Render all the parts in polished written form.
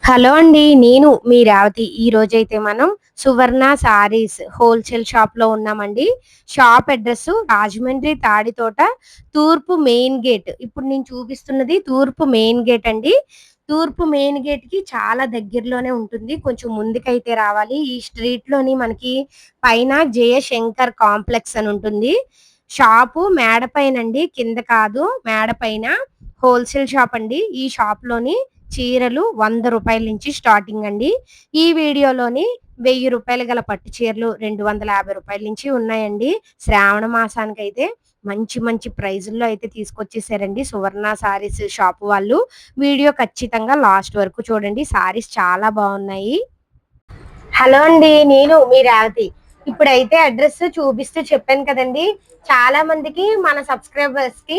Hello అండి. నేను మీ రేవతి. ఈ రోజైతే మనం సువర్ణ సారీస్ హోల్‌సేల్ షాప్‌లో ఉన్నామండి. షాప్ అడ్రెస్ రాజమండ్రి తాడితోట తూర్పు మెయిన్ గేట్. ఇప్పుడు నేను చూపిస్తున్నది తూర్పు మెయిన్ గేట్ అండి. తూర్పు మెయిన్ గేట్‌కి చాలా దగ్గరలోనే ఉంటుంది. కొంచెం ముందుకైతే రావాలి. ఈ స్ట్రీట్‌లోని మనకి పైన జయశంకర్ కాంప్లెక్స్ అని ఉంటుంది. షాపు మేడ పైనండి. కింద కాదు మేడ పైన. హోల్‌సేల్ షాప్ అండి. ఈ షాప్‌లోని చీరలు రూ. 100 నుంచి స్టార్టింగ్ అండి. ఈ వీడియోలోని రూ. 1000 గల పట్టు చీరలు రూ. 250 నుంచి ఉన్నాయండి. శ్రావణ మాసానికైతే మంచి మంచి ప్రైజుల్లో అయితే తీసుకొచ్చేసారండి సువర్ణ సారీస్ షాప్ వాళ్ళు. వీడియో ఖచ్చితంగా లాస్ట్ వరకు చూడండి. సారీస్ చాలా బాగున్నాయి. హలో అండి. నేను మీ రేవతి. ఇప్పుడైతే అడ్రస్ చూపిస్తూ చెప్పాను కదండి. చాలా మందికి మన సబ్స్క్రైబర్స్ కి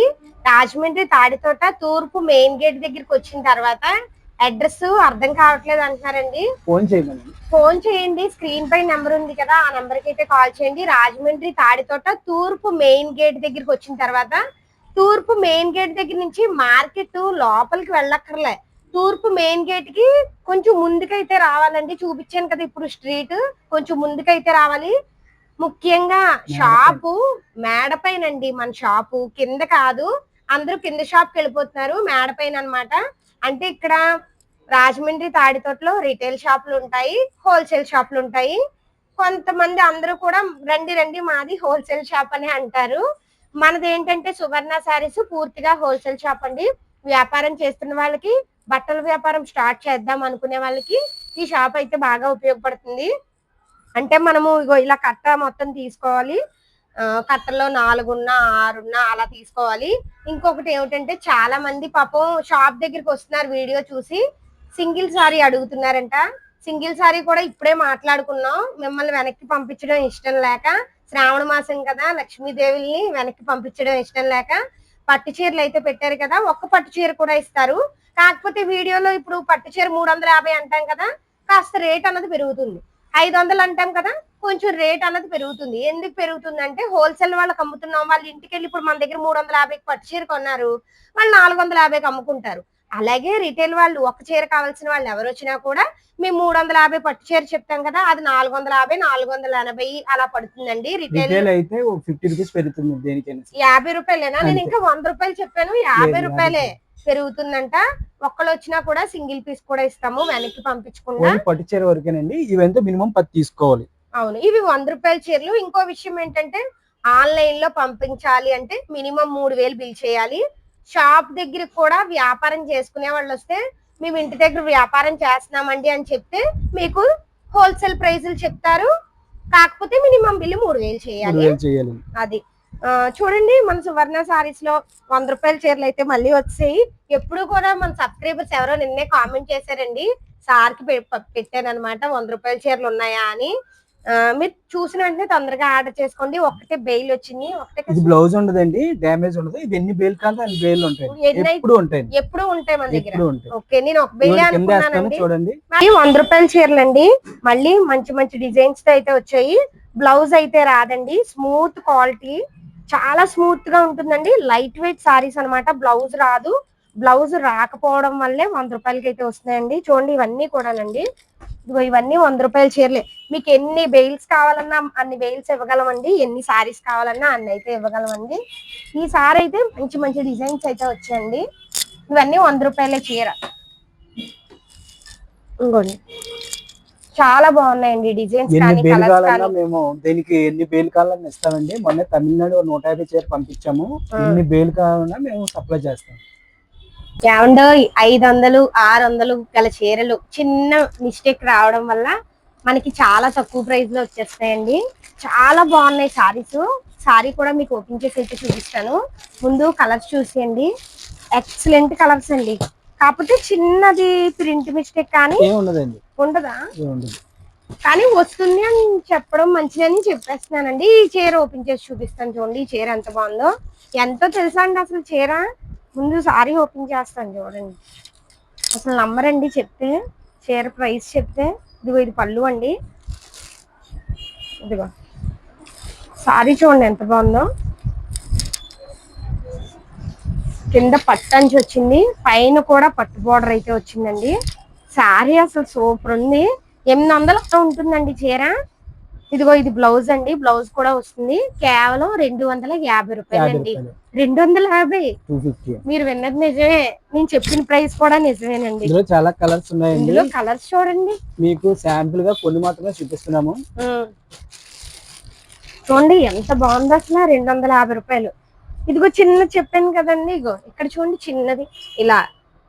రాజమండ్రి తాడితోట తూర్పు మెయిన్ గేట్ దగ్గరికి వచ్చిన తర్వాత అడ్రస్ అర్థం కావట్లేదు అంటున్నారండి. ఫోన్ చేయండి. స్క్రీన్ పై నెంబర్ ఉంది కదా, ఆ నెంబర్ కి అయితే కాల్ చేయండి. రాజమండ్రి తాడితోట తూర్పు మెయిన్ గేట్ దగ్గరికి వచ్చిన తర్వాత తూర్పు మెయిన్ గేట్ దగ్గర నుంచి మార్కెట్ లోపలికి వెళ్ళక్కర్లే. తూర్పు మెయిన్ గేట్ కి కొంచెం ముందుకైతే రావాలండి. చూపించాను కదా ఇప్పుడు స్ట్రీట్, కొంచెం ముందుకైతే రావాలి. ముఖ్యంగా షాపు మేడ పైనండి. మన షాపు కింద కాదు. అందరూ కింద షాప్ కి వెళ్ళిపోతున్నారు. మేడ పైన అనమాట. అంటే ఇక్కడ రాజమండ్రి తాడితోటలో రిటైల్ షాపులు ఉంటాయి, హోల్సేల్ షాపులు ఉంటాయి. కొంతమంది అందరూ కూడా రండి రండి మాది హోల్సేల్ షాప్ అని అంటారు. మనది ఏంటంటే సువర్ణ సారీస్ పూర్తిగా హోల్సేల్ షాప్ అండి. వ్యాపారం చేస్తున్న వాళ్ళకి, బట్టల వ్యాపారం స్టార్ట్ చేద్దాం అనుకునే వాళ్ళకి ఈ షాప్ అయితే బాగా ఉపయోగపడుతుంది. అంటే మనము ఇగో ఇలా కట్ట మొత్తం తీసుకోవాలి. కట్టలో 4 ఉన్నా 6 ఉన్నా అలా తీసుకోవాలి. ఇంకొకటి ఏమిటంటే చాలా మంది పాపం షాప్ దగ్గరికి వస్తున్నారు వీడియో చూసి, సింగిల్ సారీ అడుగుతున్నారంట. సింగిల్ సారీ కూడా ఇప్పుడే మాట్లాడుకున్నాం. మిమ్మల్ని వెనక్కి పంపించడం ఇష్టం లేక, శ్రావణ మాసం కదా, లక్ష్మీదేవిని వెనక్కి పంపించడం ఇష్టం లేక పట్టు చీరలు అయితే పెట్టారు కదా. ఒక్క పట్టు చీర కూడా ఇస్తారు. కాకపోతే వీడియోలో ఇప్పుడు పట్టు చీర 350 అంటాం కదా, కాస్త రేట్ అన్నది పెరుగుతుంది. 500 అంటాం కదా, కొంచెం రేట్ అన్నది పెరుగుతుంది. ఎందుకు పెరుగుతుంది అంటే హోల్సేల్ వాళ్ళకి అమ్ముతున్నాం. వాళ్ళ ఇంటికి వెళ్ళి ఇప్పుడు మన దగ్గర 350 పట్టు చీర కొన్నారు, వాళ్ళు 450కి అమ్ముకుంటారు. అలాగే రిటైల్ వాళ్ళు ఒక చీర కావాల్సిన వాళ్ళు ఎవరు వచ్చినా కూడా మేము 350 పట్టు చీర చెప్తాం కదా, అది 450 480 అలా పడుతుందండి. రిటైల్ అయితే 50 రూపీస్ పెరుగుతుంది. దేనికైనా 50 రూపాయలేనా? నేను ఇంకా 100 రూపాయలు చెప్పాను. 50 రూపాయలే పెరుగుతుందంట. ఒక్కళ్ళు వచ్చినా కూడా సింగిల్ పీస్ కూడా ఇస్తాము వెనక్కి పంపించకుండా. పట్టు చీర వరకేనండి. ఇవంతా మినిమం 10 తీసుకోవాలి. అవును, ఇవి 100 రూపాయల చీరలు. ఇంకో విషయం ఏంటంటే ఆన్లైన్ లో పంపించాలి అంటే మినిమం 3000 బిల్ చేయాలి. షాప్ దగ్గరికి కూడా వ్యాపారం చేసుకునే వాళ్ళు వస్తే మేము ఇంటి దగ్గర వ్యాపారం చేస్తున్నామండి అని చెప్తే మీకు హోల్సేల్ ప్రైజులు చెప్తారు. కాకపోతే మినిమం బిల్ 3000 చేయాలి. అది చూడండి, మన సువర్ణ సారీస్ లో 100 రూపాయల చీరలు అయితే మళ్ళీ వచ్చాయి. ఎప్పుడు కూడా మన సబ్స్క్రైబర్స్ ఎవరో నిన్నే కామెంట్ చేశారండి, సార్ కి పెట్టాను అనమాట 100 రూపాయల చీరలు ఉన్నాయా అని. మీరు చూసిన వెంటనే తొందరగా ఆర్డర్ చేసుకోండి. ఒకటే బెయిల్ వచ్చింది, ఒకటే బ్లౌజ్ ఉండదండి, డ్యామేజ్ ఉండదు. ఇది ఎన్ని బెయిల్ కాదు అన్ని బెయిల్ ఉంటాయి, ఎప్పుడు ఉంటాయి మన దగ్గర. ఓకే, నేను ఒక బెయిల్ అనుకున్నానండి. చూడండి, 100 రూపాయల చీరలు అండి. మళ్ళీ మంచి మంచి డిజైన్స్ తో అయితే వచ్చాయి. బ్లౌజ్ అయితే రాదండి, స్మూత్ క్వాలిటీ, చాలా స్మూత్ గా ఉంటుందండి. లైట్ వెయిట్ సారీస్ అనమాట. బ్లౌజ్ రాదు. బ్లౌజ్ రాకపోవడం వల్లే 100 రూపాయలకి అయితే వస్తున్నాయండి. చూడండి, ఇవన్నీ కూడానండి. ఇవన్నీ 100 రూపాయల చీరలే. మీకు ఎన్ని బెయిల్స్ కావాలన్నా అన్ని బెయిల్స్ ఇవ్వగలమండి, ఎన్ని సారీస్ కావాలన్నా అన్ని అయితే ఇవ్వగలమండి. ఈ సారీ అయితే మంచి మంచి డిజైన్స్ అయితే వచ్చాయండి. ఇవన్నీ 100 రూపాయలే చీర. ఇంకోండి, చాలా బాగున్నాయండి డిజైన్స్ కానీ కలర్స్ కానీ. మేము దీనికి ఎన్ని బేల్ కావాలన్నా ఇస్తామండి. మొన్న తమిళనాడు 150 చీర పంపించాము. ఎన్ని బేల్ కావాలన్నా మేము సప్లై చేస్తాం. ఏమండో 500 600 గల చీరలు చిన్న మిస్టేక్ రావడం వల్ల మనకి చాలా తక్కువ ప్రైస్ లో వచ్చేస్తాయండి. చాలా బాగున్నాయి సారీస్. సారీ కూడా మీకు ఓపెన్ చేసి అయితే చూపిస్తాను. ముందు కలర్స్ చూసేయండి, ఎక్సలెంట్ కలర్స్ అండి. కాకపోతే చిన్నది ప్రింట్ మిస్టేక్ కానీ ఉండదా, కానీ వస్తుంది అని చెప్పడం మంచిదని చెప్పేస్తున్నానండి. ఈ చీర ఓపెన్ చేసి చూపిస్తాను. చూడండి ఈ చీర ఎంత బాగుందో. ఎంతో తెలుసా అండి అసలు చీర. ముందు సారీ ఓపెన్ చేస్తాను చూడండి, అసలు నమ్మరండి చెప్తే. చీర ప్రైస్ చెప్తే. ఇదిగో ఇది పళ్ళు అండి. ఇదిగో సారీ చూడండి ఎంత బాగుందో. కింద పట్టు అంచు వచ్చింది, పైన కూడా పట్టు బోర్డర్ అయితే వచ్చిందండి. శారీ అసలు సూపర్ ఉంది. 800 ఉంటుందండి చీర. ఇదిగో ఇది బ్లౌజ్ అండి, బ్లౌజ్ కూడా వస్తుంది. కేవలం 250 రూపాయలండి. 250. మీరు విన్నది నిజమే, నేను చెప్పిన ప్రైస్ కూడా నిజమేనండి. ఇందులో చాలా కలర్స్ ఉన్నాయండి. ఇందులో కలర్స్ చూడండి, మీకు శాంపుల్ గా కొన్ని మాత్రమే చూపిస్తున్నాము. చూడండి ఎంత బాగుందో అసలు. 250 రూపాయలు. ఇదిగో చిన్న చెప్పాను కదండి, ఇగో ఇక్కడ చూడండి చిన్నది. ఇలా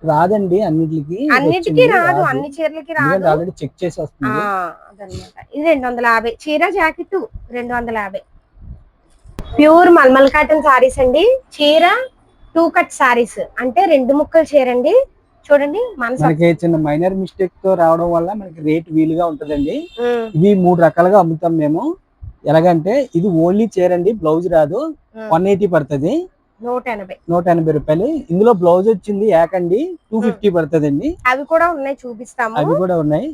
రాదండి అన్నిటికి రాదు, అన్ని చీరలకి రాదు. ఆల్రెడీ చెక్ చేసి వస్తుంది అదనమాట. ఇది 250 చీర, jacket 250. Pure mulmul cotton saris అండి. చీర 2 కట్ సారీస్ అంటే 2 ముక్కలు చీర అండి. చూడండి మనకి చిన్న మైనర్ మిస్టేక్ తో రావడం వల్ల మనకి రేట్ వీలుగా ఉంటదండి. ఇవి 3 రకాలుగా అమ్ముతాం మేము. ఎలాగంటే ఇది ఓన్లీ చీర అండి, బ్లౌజ్ రాదు. 180 పడుతుంది, 180 రూపాయలు. ఇందులో బ్లౌజ్ వచ్చింది ఏకండి 250 పడుతుందండి. అవి కూడా ఉన్నాయి, చూపిస్తాము. అవి కూడా ఉన్నాయి.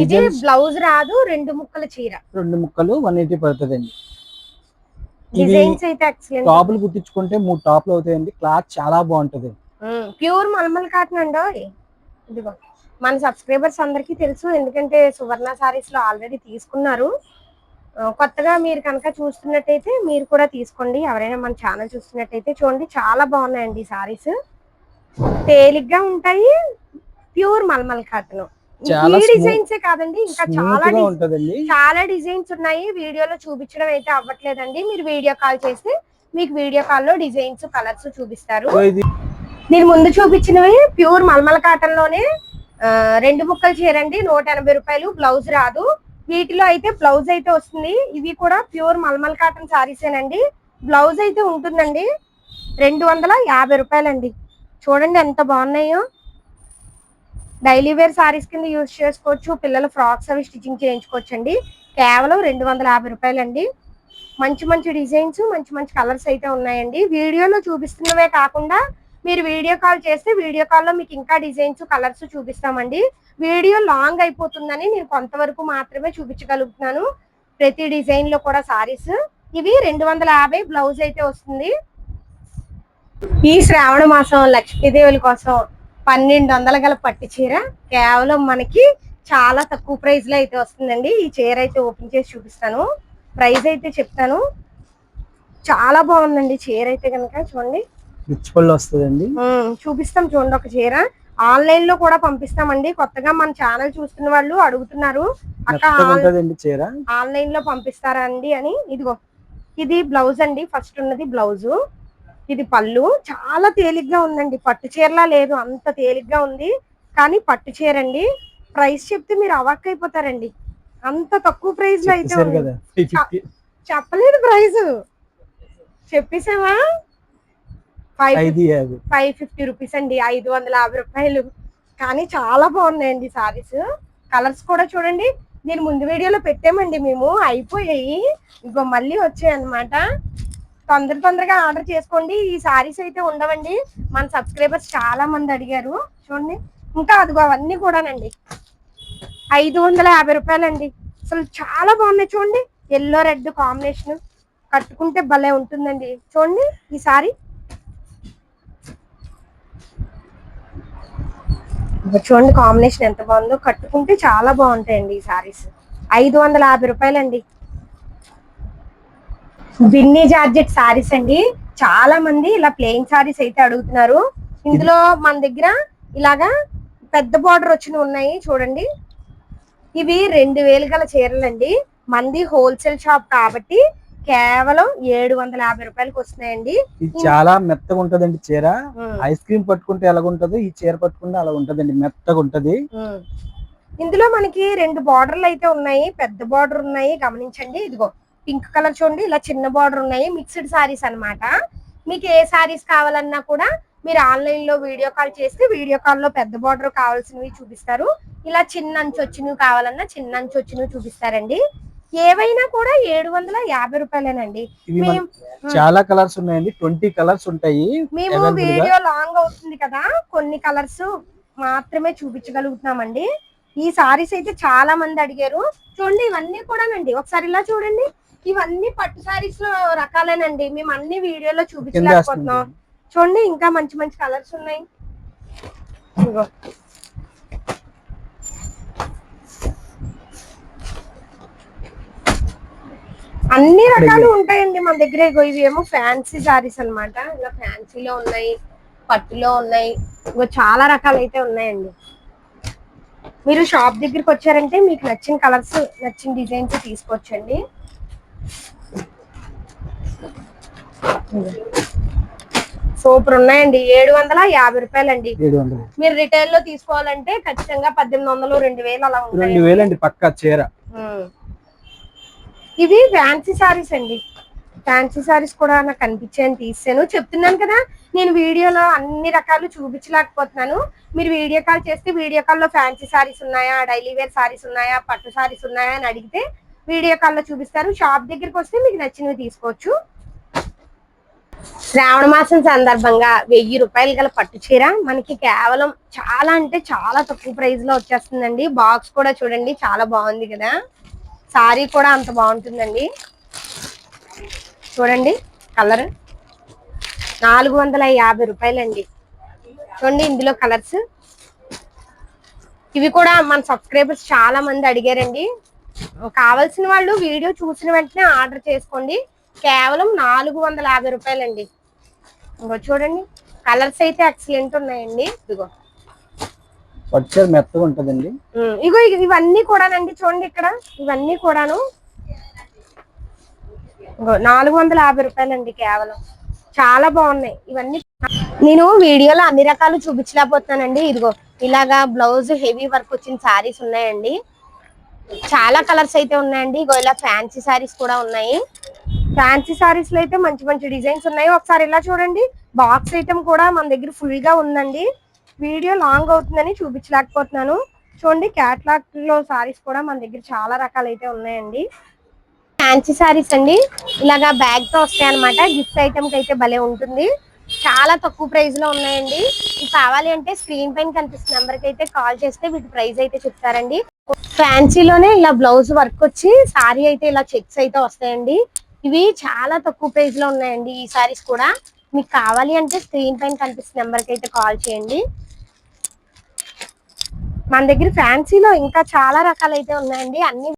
ఇది బ్లౌజ్ రాదు, 2 ముక్కల చీర, 2 ముక్కలు 180 పడుతుందండి. డిజైన్స్ అయితే ఎక్సలెంట్. టాపులు కుట్టించుకుంటే 3 టాపులు అవుతాయండి. క్లాత్ చాలా బాగుంటది. ప్యూర్ మల్మల్ కాటన్ అండి. ఇదిగో మన సబ్స్క్రైబర్స్ అందరికీ తెలుసు, ఎందుకంటే సువర్ణ సారీస్ లో ఆల్రెడీ తీసుకున్నారు. కొత్తగా మీరు కనుక చూస్తున్నట్టయితే మీరు కూడా తీసుకోండి. ఎవరైనా మన ఛానల్ చూస్తున్నట్టయితే చూడండి, చాలా బాగున్నాయండి ఈ సారీస్. తేలిగ్గా ఉంటాయి, ప్యూర్ మల్మల్ కాటన్. ఈ డిజైన్స్ కాదండి, ఇంకా చాలా డిజైన్స్ ఉన్నాయి. వీడియోలో చూపించడం అయితే అవ్వట్లేదండి. మీరు వీడియో కాల్ చేస్తే మీకు వీడియో కాల్ లో డిజైన్స్, కలర్స్ చూపిస్తారు. నేను ముందు చూపించినవి ప్యూర్ మల్మల్ కాటన్ లోనే 2 ముక్కలు చీరండి, 180 రూపాయలు. బ్లౌజ్ రాదు. వీటిలో అయితే బ్లౌజ్ అయితే వస్తుంది. ఇవి కూడా ప్యూర్ మల్మల్ కాటన్ సారీసేనండి. బ్లౌజ్ అయితే ఉంటుందండి. 250 రూపాయలండి. చూడండి ఎంత బాగున్నాయో. డైలీ వేర్ సారీస్ కింద యూజ్ చేసుకోవచ్చు. పిల్లల ఫ్రాక్స్ అవి స్టిచ్చింగ్ చేయించుకోవచ్చు అండి. కేవలం 250 రూపాయలండి. మంచి మంచి డిజైన్స్, మంచి మంచి కలర్స్ అయితే ఉన్నాయండి. వీడియోలో చూపిస్తున్నవే కాకుండా మీరు వీడియో కాల్ చేస్తే వీడియో కాల్లో మీకు ఇంకా డిజైన్స్, కలర్స్ చూపిస్తామండి. వీడియో లాంగ్ అయిపోతుందని నేను కొంతవరకు మాత్రమే చూపించగలుగుతున్నాను. ప్రతి డిజైన్ లో కూడా సారీస్. ఇవి 250. బ్లౌజ్ అయితే వస్తుంది. ఈ శ్రావణ మాసం లక్ష్మీదేవుల కోసం 1200 గల పట్టు చీర కేవలం మనకి చాలా తక్కువ ప్రైస్ లో అయితే వస్తుందండి. ఈ చీర అయితే ఓపెన్ చేసి చూపిస్తాను, ప్రైస్ అయితే చెప్తాను. చాలా బాగుందండి చీర అయితే కనుక. చూడండి వస్తుందండి, చూపిస్తాం. చూడండి ఒక చీర ఆన్లైన్ లో కూడా పంపిస్తామండి. కొత్తగా మన ఛానల్ చూస్తున్న వాళ్ళు అడుగుతున్నారు, అక్క ఆన్లైన్ లో పంపిస్తారా అండి అని. ఇదిగో ఇది బ్లౌజ్ అండి, ఫస్ట్ ఉన్నది బ్లౌజ్. ఇది పళ్ళు. చాలా తేలిగ్గా ఉందండి, పట్టు చీరలా లేదు, అంత తేలిగ్గా ఉంది. కానీ పట్టు చీర అండి. ప్రైస్ చెప్తే మీరు అవాక్ అయిపోతారండి, అంత తక్కువ ప్రైస్ లో అయితే చెప్పలేదు. ప్రైస్ చెప్పేసామా? 550 రూపీస్ అండి, 550 రూపాయలు. కానీ చాలా బాగున్నాయండి సారీస్. కలర్స్ కూడా చూడండి, నేను ముందు వీడియోలో పెట్టామండి మేము, అయిపోయాయి. ఇంకో మళ్ళీ వచ్చాయి అన్నమాట. తొందరగా ఆర్డర్ చేసుకోండి. ఈ సారీస్ అయితే ఉండవండి, మన సబ్స్క్రైబర్స్ చాలా మంది అడిగారు. చూడండి ఇంకా అదిగో అవన్నీ కూడానండి 550 రూపాయలండి. అసలు చాలా బాగున్నాయి. చూడండి ఎల్లో రెడ్ కాంబినేషన్, కట్టుకుంటే భలే ఉంటుందండి. చూడండి ఈ సారీ చూడండి, కాంబినేషన్ ఎంత బాగుందో. కట్టుకుంటే చాలా బాగుంటాయండి ఈ సారీస్. 550 రూపాయలండి. బిన్నీ జార్జెట్ సారీస్ అండి. చాలా మంది ఇలా ప్లెయిన్ సారీస్ అయితే అడుగుతున్నారు. ఇందులో మన దగ్గర ఇలాగా పెద్ద బార్డర్ వచ్చినవి ఉన్నాయి చూడండి. ఇవి 2000 గల చీరలండి. మంది హోల్సేల్ షాప్ కాబట్టి కేవలం 750 రూపాయలకి వస్తున్నాయండి. చాలా మెత్తగా ఉంటదండి చీర. ఐస్ క్రీమ్ పట్టుకుంటే ఎలాగుంటదో ఈ చీర పట్టుకుంటే అలా ఉంటదండి, మెత్తగా ఉంటది. ఇందులో మనకి 2 బార్డర్లు అయితే ఉన్నాయి, పెద్ద బార్డర్ ఉన్నాయి. గమనించండి, ఇదిగో పింక్ కలర్ చూడండి, ఇలా చిన్న బార్డర్ ఉన్నాయి. మిక్స్డ్ సారీస్ అన్నమాట. మీకు ఏ సారీస్ కావాలన్నా కూడా మీరు ఆన్లైన్ లో వీడియో కాల్ చేస్తే వీడియో కాల్ లో పెద్ద బార్డర్ కావాల్సినవి చూపిస్తారు. ఇలా చిన్న అంచు వచ్చినవి కావాలన్నా చిన్న అంచు వచ్చినవి చూపిస్తారండి. ఏవైనా కూడా 750 రూపాయలేనండి. చాలా కలర్స్ ఉన్నాయండి, 20 కలర్స్ ఉంటాయి. మేము వీడియో లాంగ్ అవుతుంది కదా, కొన్ని కలర్స్ మాత్రమే చూపించగలుగుతున్నామండి. ఈ సారీస్ అయితే చాలా మంది అడిగారు. చూడండి ఇవన్నీ కూడానండి, ఒకసారి ఇలా చూడండి. ఇవన్నీ పట్టు సారీస్ లో రకాలేనండి. మేము అన్ని వీడియోలో చూపించలేకపోతున్నాం. చూడండి ఇంకా మంచి మంచి కలర్స్ ఉన్నాయి. అన్ని రకాలు ఉంటాయండి మన దగ్గర. ఇవి ఏమో ఫ్యాన్సీ సారీస్ అన్నమాట. ఇలా ఫ్యాన్సీలో ఉన్నాయి, పట్టులో ఉన్నాయి, ఇంకో చాలా రకాలు అయితే ఉన్నాయండి. మీరు షాప్ దగ్గరికి వచ్చారంటే మీకు నచ్చిన కలర్స్, నచ్చిన డిజైన్స్ తీసుకోవచ్చండి. సూపర్ ఉన్నాయండి. 750 రూపాయలండి. మీరు రిటైల్ లో తీసుకోవాలంటే ఖచ్చితంగా 1800, 2000 అలా ఉంటాయి. 2000 అండి పక్కా చీర. ఇవి ఫ్యాన్సీ సారీస్ అండి. ఫ్యాన్సీ సారీస్ కూడా నాకు కనిపించాయని తీసాను. చెప్తున్నాను కదా, నేను వీడియోలో అన్ని రకాలు చూపించలేకపోతున్నాను. మీరు వీడియో కాల్ చేస్తే వీడియో కాల్లో ఫ్యాన్సీ సారీస్ ఉన్నాయా, డైలీ వేర్ సారీస్ ఉన్నాయా, పట్టు సారీస్ ఉన్నాయా అని అడిగితే వీడియో కాల్లో చూపిస్తారు. షాప్ దగ్గరికి వస్తే మీకు నచ్చినవి తీసుకోవచ్చు. శ్రావణ మాసం సందర్భంగా 1000 రూపాయలు గల పట్టు చీర మనకి కేవలం చాలా అంటే చాలా తక్కువ ప్రైస్ లో వచ్చేస్తుందండి. బాక్స్ కూడా చూడండి చాలా బాగుంది కదా, సారీ కూడా అంత బాగుంటుందండి. చూడండి కలర్ 450 రూపాయలండి. చూడండి ఇందులో కలర్స్. ఇవి కూడా మన సబ్స్క్రైబర్స్ చాలా మంది అడిగారండి. కావాల్సిన వాళ్ళు వీడియో చూసిన వెంటనే ఆర్డర్ చేసుకోండి. కేవలం 450 రూపాయలండి. ఇంకో చూడండి కలర్స్ అయితే ఎక్సలెంట్ ఉన్నాయండి. ఇదిగో పట్టు మెత్తగా ఉంటదండి. ఇగో ఇవన్నీ కూడానండి చూడండి ఇక్కడ, ఇవన్నీ కూడాను 450 రూపాయలండి కేవలం. చాలా బాగున్నాయి ఇవన్నీ. నేను వీడియోలో అన్ని రకాలు చూపించలేకపోతున్నానండి. ఇదిగో ఇలాగా బ్లౌజ్ హెవీ వర్క్ వచ్చిన సారీస్ ఉన్నాయండి. చాలా కలర్స్ అయితే ఉన్నాయండి. ఇగో ఇలా ఫ్యాన్సీ సారీస్ కూడా ఉన్నాయి. ఫ్యాన్సీ సారీస్ లో అయితే మంచి మంచి డిజైన్స్ ఉన్నాయి. ఒకసారి ఇలా చూడండి. బాక్స్ ఐటమ్ కూడా మన దగ్గర ఫుల్ గా ఉందండి. వీడియో లాంగ్ అవుతుందని చూపించలేకపోతున్నాను. చూడండి క్యాట్లాగ్ లో సారీస్ కూడా మన దగ్గర చాలా రకాలు అయితే ఉన్నాయండి. ఫ్యాన్సీ సారీస్ అండి, ఇలాగా బ్యాగ్ తో వస్తాయి అనమాట. గిఫ్ట్ ఐటమ్ కి అయితే భలే ఉంటుంది. చాలా తక్కువ ప్రైస్ లో ఉన్నాయండి. ఇది కావాలి అంటే స్క్రీన్ పైన కనిపిస్తున్న నెంబర్ కి అయితే కాల్ చేస్తే వీటి ప్రైస్ అయితే చెప్తారండి. ఫ్యాన్సీలోనే ఇలా బ్లౌజ్ వర్క్ వచ్చి సారీ అయితే ఇలా చెక్స్ అయితే వస్తాయండి. ఇవి చాలా తక్కువ ప్రైస్ లో ఉన్నాయండి. ఈ సారీస్ కూడా మీకు కావాలి అంటే స్క్రీన్ పైన కనిపిస్తున్న నెంబర్ కి అయితే కాల్ చేయండి. మన దగ్గర ఫ్యాన్సీలో ఇంకా చాలా రకాలు అయితే ఉన్నాయండి. అన్ని